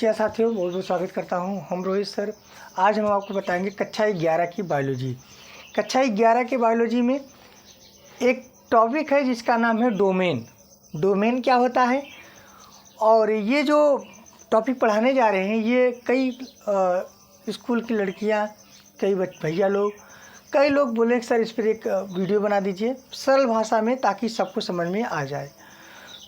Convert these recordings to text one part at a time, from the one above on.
जी हाँ साथियों, बहुत बहुत स्वागत करता हूँ। हम रोहित सर। आज हम आपको बताएंगे कक्षा 11 की बायोलॉजी। कक्षा 11 के बायोलॉजी में एक टॉपिक है जिसका नाम है डोमेन। डोमेन क्या होता है, और ये जो टॉपिक पढ़ाने जा रहे हैं ये कई स्कूल की लड़कियाँ, कई भैया लोग, कई लोग बोले कि सर इस पर एक वीडियो बना दीजिए सरल भाषा में ताकि सबको समझ में आ जाए।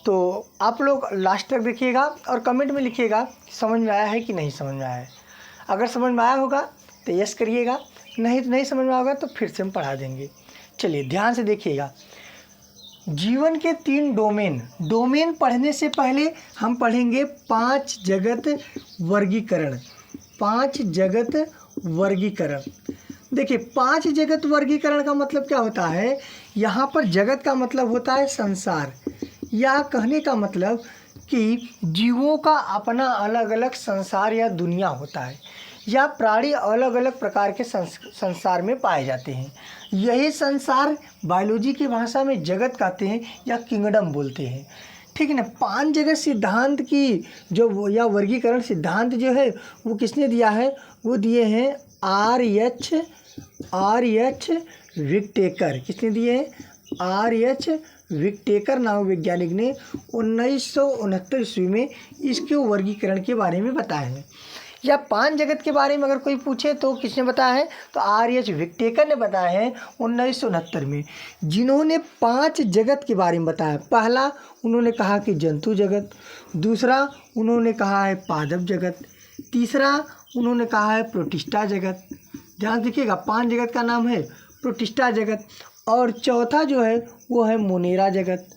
तो आप लोग लास्ट तक देखिएगा और कमेंट में लिखिएगा कि समझ में आया है कि नहीं समझ में आया है। अगर समझ में आया होगा तो यस करिएगा, नहीं तो नहीं समझ में आएगा तो फिर से हम पढ़ा देंगे। चलिए ध्यान से देखिएगा। जीवन के 3 डोमेन। डोमेन पढ़ने से पहले हम पढ़ेंगे 5 जगत वर्गीकरण। 5 जगत वर्गीकरण। देखिए 5 जगत वर्गीकरण का मतलब क्या होता है। यहाँ पर जगत का मतलब होता है संसार, या कहने का मतलब कि जीवों का अपना अलग अलग संसार या दुनिया होता है, या प्राणी अलग अलग प्रकार के संसार में पाए जाते हैं। यही संसार बायोलॉजी की भाषा में जगत कहते हैं या किंगडम बोलते हैं। ठीक है ना। 5 जगत सिद्धांत की जो या वर्गीकरण सिद्धांत जो है वो किसने दिया है, वो दिए हैं आर.एच. विक्टेकर। किसने दिए हैं? आर.एच. विक्टेकर नामक वैज्ञानिक ने 1969 ईस्वी में इसके वर्गीकरण के बारे में बताया है। या 5 जगत के बारे में अगर कोई पूछे तो किसने बताया है, तो आर.एच. विक्टेकर ने बताया है 1969 में, जिन्होंने 5 जगत के बारे में बताया। पहला उन्होंने कहा कि जंतु जगत, दूसरा उन्होंने कहा है पादप जगत, तीसरा उन्होंने कहा है प्रोटिस्टा जगत। ध्यान देखिएगा, 5 जगत का नाम है प्रोटिस्टा जगत, और चौथा जो है वो है मोनेरा जगत।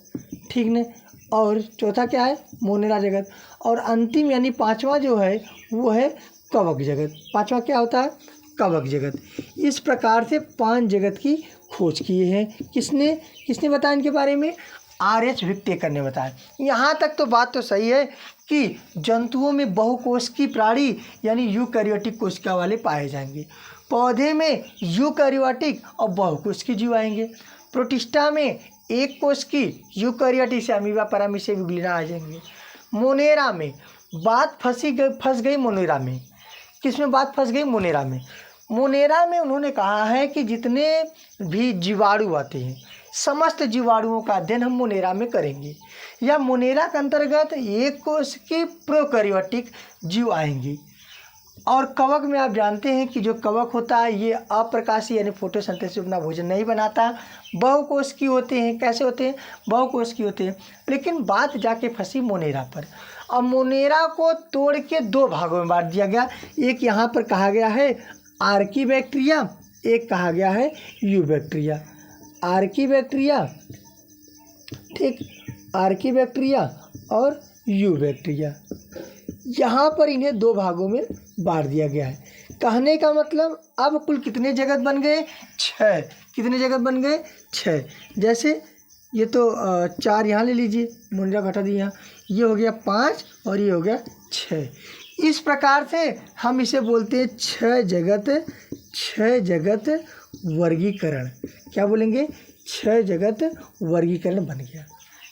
ठीक न। और चौथा क्या है? मोनेरा जगत। और अंतिम यानी 5वां जो है वो है कवक जगत। 5वां क्या होता है? कवक जगत। इस प्रकार से 5 जगत की खोज की है। किसने बताया इनके बारे में? आर.एच. विक्टेकर ने बताया। यहाँ तक तो बात तो सही है कि जंतुओं में बहुकोशिकीय प्राणी यानी यूकैरियोटिक कोशिका वाले पाए जाएंगे। पौधे में यूकैरियोटिक और बहुकोशिकीय जीव आएंगे। प्रोटिस्टा में एक कोशिकीय यूकैरियोटिक से अमीबा पैरामीशियम यूग्लिना आ जाएंगे। मोनेरा में बात फंस गई मोनेरा में। किसमें बात फंस गई? मोनेरा में। मोनेरा में उन्होंने कहा है कि जितने भी जीवाणु आते हैं समस्त जीवाणुओं का अध्ययन हम मोनेरा में करेंगे। या मोनेरा के अंतर्गत एक कोशिकीय प्रोकैरियोटिक जीव आएंगे। और कवक में आप जानते हैं कि जो कवक होता है ये अप्रकाशीय यानी फोटोसिंथेसिस अपना भोजन नहीं बनाता। बहुकोशिकीय होते हैं। कैसे होते हैं? बहुकोशिकीय होते हैं। लेकिन बात जाके फंसी मोनेरा पर। अब मोनेरा को तोड़ के 2 भागों में बांट दिया गया। एक यहाँ पर कहा गया है आर्कीबैक्टीरिया, एक कहा गया है यूबैक्टीरिया। आर्कीबैक्टीरिया, ठीक, आर्कीबैक्टीरिया और यूबैक्टीरिया। यहाँ पर इन्हें 2 भागों में बांट दिया गया है। कहने का मतलब अब कुल कितने जगत बन गए? 6। कितने जगत बन गए? 6। जैसे ये तो 4 यहाँ ले लीजिए, मोनेरा घटा दिए यहाँ, ये हो गया 5 और ये हो गया 6। इस प्रकार से हम इसे बोलते हैं 6 जगत वर्गीकरण। क्या बोलेंगे? 6 जगत वर्गीकरण बन गया।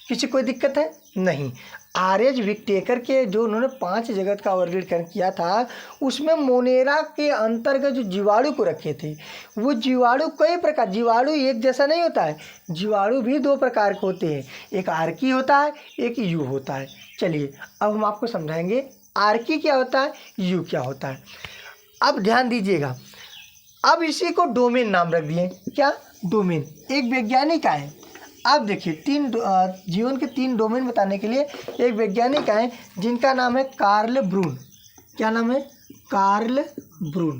किसी कोई दिक्कत है? नहीं। आर.एच. विक्टेकर के जो उन्होंने 5 जगत का वर्गीकरण किया था उसमें मोनेरा के अंतर्गत जो जीवाणु को रखे थे वो जीवाणु कई प्रकार, जीवाणु एक जैसा नहीं होता है, जीवाणु भी 2 प्रकार के होते हैं। एक आर्की होता है, एक यू होता है। चलिए अब हम आपको समझाएंगे आर्की क्या होता है, यू क्या होता है। अब ध्यान दीजिएगा। अब इसी को डोमेन नाम रख दिए। क्या? डोमेन। एक वैज्ञानिक आए। अब देखिए जीवन के 3 डोमेन बताने के लिए एक वैज्ञानिक आए जिनका नाम है कार्ल ब्रून। क्या नाम है? कार्ल ब्रून।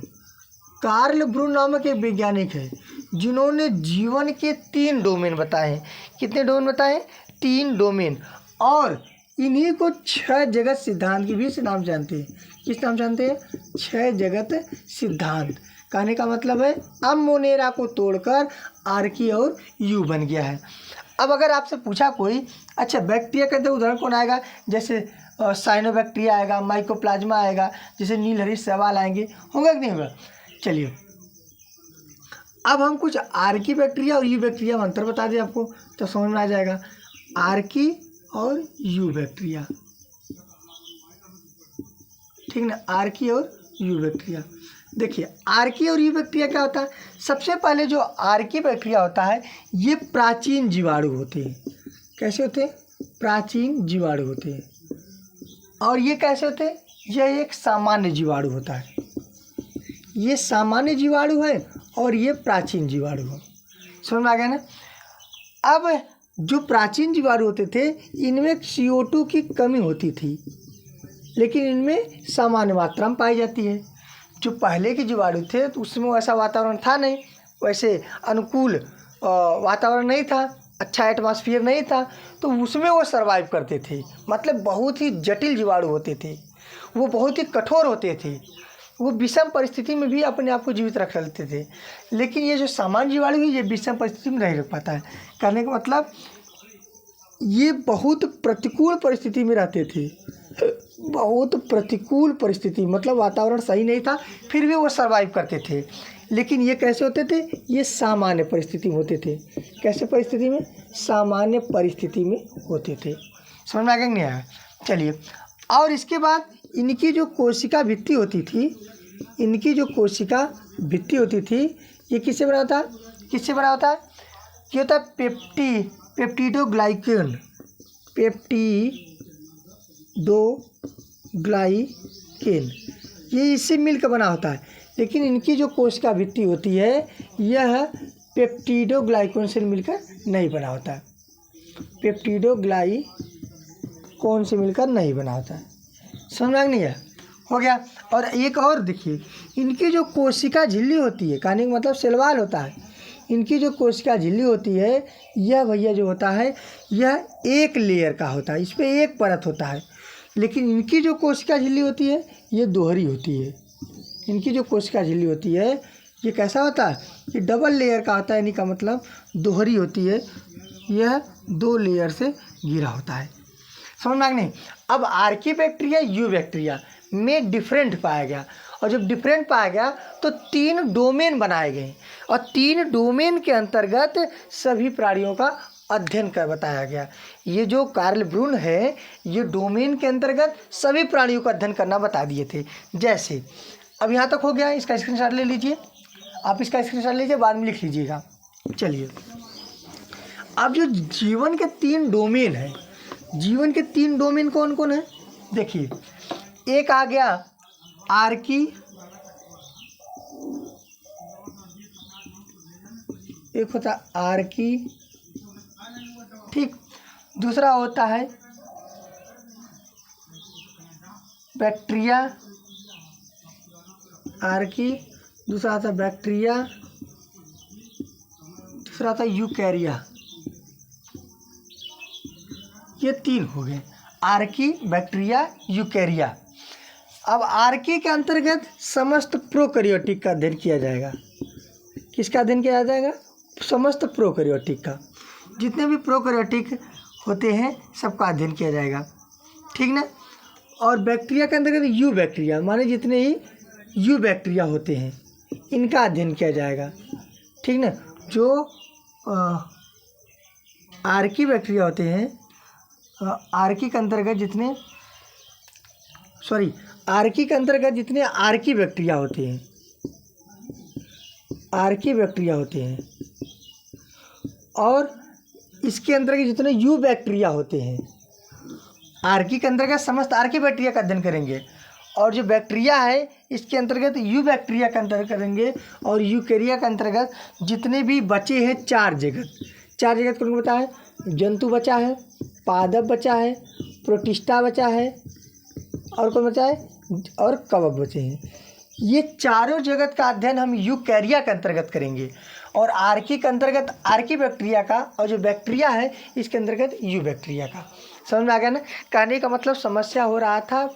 कार्ल ब्रून नामक एक वैज्ञानिक है जिन्होंने जीवन के 3 डोमेन बताए हैं। कितने डोमेन बताए? 3 डोमेन। और इन्हीं को 6 जगत सिद्धांत की भी नाम जानते हैं। किस नाम जानते हैं? 6 जगत सिद्धांत। कहने का मतलब है अब मोनेरा को तोड़कर आर्की और यू बन गया है। अब अगर आपसे पूछा कोई, अच्छा बैक्टीरिया का उदाहरण कौन आएगा? जैसे साइनोबैक्टीरिया आएगा, माइकोप्लाज्मा आएगा, जैसे नीलहरी शैवाल आएंगे, होगा कि नहीं होगा? चलिए अब हम कुछ आर्की बैक्टीरिया और यू बैक्टीरिया में अंतर बता दें आपको तो समझ में आ जाएगा। आर्की और यू बैक्टीरिया। ठीक ना, आर्की और यू बैक्टीरिया। देखिए आर्की और यू बैक्टीरिया क्या होता है, सबसे पहले जो आर्की बैक्टीरिया होता है ये प्राचीन जीवाणु होते हैं। कैसे होते हैं, प्राचीन जीवाणु होते हैं। और ये कैसे होते हैं, यह एक सामान्य जीवाणु होता है। ये सामान्य जीवाणु है और ये प्राचीन जीवाणु है। समझ में आ गया ना। अब जो प्राचीन जीवाणु होते थे इनमें CO2 की कमी होती थी, लेकिन इनमें सामान्य मात्रा में पाई जाती है। जो पहले के जीवाणु थे तो उसमें वैसा वातावरण था नहीं, वैसे अनुकूल वातावरण नहीं था, अच्छा एटमॉस्फेयर नहीं था, तो उसमें वो सर्वाइव करते थे। मतलब बहुत ही जटिल जीवाणु होते थे, वो बहुत ही कठोर होते थे, वो विषम परिस्थिति में भी अपने आप को जीवित रख लेते थे। लेकिन ये जो सामान्य जीवाणु है ये विषम परिस्थिति में नहीं रख पाता है। कहने का मतलब ये बहुत प्रतिकूल परिस्थिति में रहते थे, बहुत प्रतिकूल परिस्थिति, मतलब वातावरण सही नहीं था फिर भी वो सर्वाइव करते थे। लेकिन ये कैसे होते थे, ये सामान्य परिस्थिति में होते थे। कैसे परिस्थिति में, सामान्य परिस्थिति में होते थे। समझ में आ गया नहीं आया। चलिए, और इसके बाद इनकी जो कोशिका भित्ति होती थी, इनकी जो कोशिका भित्ति होती थी ये किससे बना होता है, किससे बना होता है, ये होता है पेप्टिडोग्लाइकेन, पेप्टिडोग्लाइकेन, ये इससे मिलकर बना होता है। लेकिन इनकी जो कोशिका भित्ति होती है यह पेप्टिडोग्लाइकेन से मिलकर नहीं बना होता है, पेप्टिडोग्लाइकेन से मिलकर नहीं बना होता है। समझ में नहीं है, हो गया। और एक और देखिए, इनकी जो कोशिका झिल्ली होती है, कहने का मतलब सेलवाल होता है, इनकी जो कोशिका झिल्ली होती है यह भैया जो होता है यह एक लेयर का होता है, इस पर एक परत होता है। लेकिन इनकी जो कोशिका झिल्ली होती है ये दोहरी होती है। इनकी जो कोशिका झिल्ली होती है ये कैसा होता है, ये डबल लेयर का होता है, यानी का मतलब दोहरी होती है, यह 2 लेयर से घिरा होता है। समझ में नहीं। अब आर्की बैक्टीरिया यू बैक्टीरिया में डिफरेंट पाया गया, और जब डिफरेंट पाया गया तो 3 डोमेन बनाए गए, और 3 डोमेन के अंतर्गत सभी प्राणियों का अध्ययन कर बताया गया। ये जो कार्ल ब्रून है ये डोमेन के अंतर्गत सभी प्राणियों का अध्ययन करना बता दिए थे। जैसे अब यहाँ तक हो गया, इसका स्क्रीनशॉट ले लीजिए, आप इसका स्क्रीनशॉट लीजिए, बाद में लिख लीजिएगा। चलिए, अब जो जीवन के 3 डोमेन हैं, जीवन के 3 डोमेन कौन कौन है, देखिए एक आ गया आर्की, एक होता आर्की, ठीक, दूसरा होता है बैक्टीरिया, आर्की, दूसरा आता बैक्टीरिया, दूसरा आता यूकैरिया। ये 3 हो गए, आर्की, बैक्टीरिया, यूकैरिया। अब आर्की के अंतर्गत समस्त प्रोकैरियोटिक का अध्ययन किया जाएगा। किसका अध्ययन किया जाएगा, समस्त प्रोकैरियोटिक का, जितने भी प्रोकैरियोटिक होते हैं सबका अध्ययन किया जाएगा, ठीक ना। और बैक्टीरिया के अंतर्गत यू बैक्टीरिया, माने जितने ही यू बैक्टीरिया होते हैं इनका अध्ययन किया जाएगा, ठीक ना। जो आर्की बैक्टीरिया होते हैं, आर्की के अंतर्गत जितने आर्की के अंतर्गत जितने आर्की बैक्टीरिया होते हैं, आर्की बैक्टीरिया होते हैं, और इसके अंतर्गत जितने यू बैक्टीरिया होते हैं, आर्की के अंतर्गत समस्त आर्की बैक्टीरिया का अध्ययन करेंगे, और जो बैक्टीरिया है इसके अंतर्गत यू बैक्टीरिया का अध्ययन करेंगे, और यूकैरिया के अंतर्गत जितने भी बचे हैं 4 जगत कौन बता है, जंतु बचा है, पादप बचा है, प्रोटिस्टा बचा है, और कौन बचा है, और कवक बचे हैं। ये चारों जगत का अध्ययन हम यूकैरिया के अंतर्गत करेंगे, और आर्की के अंतर्गत आर्की बैक्टीरिया का, और जो बैक्टीरिया है इसके अंतर्गत यू बैक्टीरिया का। समझ में आ गया ना। कहने का मतलब समस्या हो रहा था,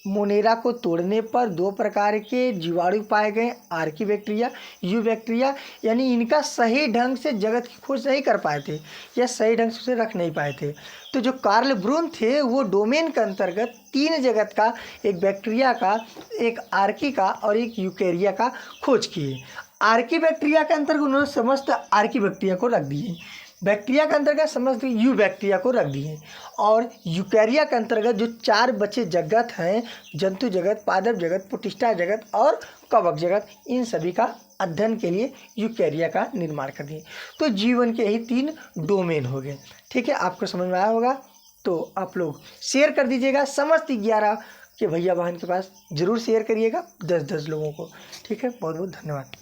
मोनेरा को तोड़ने पर 2 प्रकार के जीवाणु पाए गए, आर्की बैक्टीरिया, यू बैक्टीरिया, यानी इनका सही ढंग से जगत की खोज नहीं कर पाए थे या सही ढंग से उसे रख नहीं पाए थे। तो जो कार्ल ब्रून थे वो डोमेन के अंतर्गत 3 जगत का, एक बैक्टीरिया का, एक आर्की का और एक यूकैरिया का खोज किए। आर्की बैक्टीरिया के अंतर्गत उन्होंने समस्त आर्की बैक्टीरिया को रख दिए, बैक्टीरिया के अंतर्गत समस्त यू बैक्टीरिया को रख दिए और यूकैरिया के अंतर्गत जो 4 बचे जगत हैं, जंतु जगत, पादप जगत, पुटिष्टा जगत और कवक जगत, इन सभी का अध्ययन के लिए यूकैरिया का निर्माण कर दिए। तो जीवन के ही 3 डोमेन हो गए। ठीक है, आपको समझ में आया होगा। तो आप लोग शेयर कर दीजिएगा, समस्त 11 के भैया बहन के पास ज़रूर शेयर करिएगा, 10-10 लोगों को। ठीक है, बहुत बहुत धन्यवाद।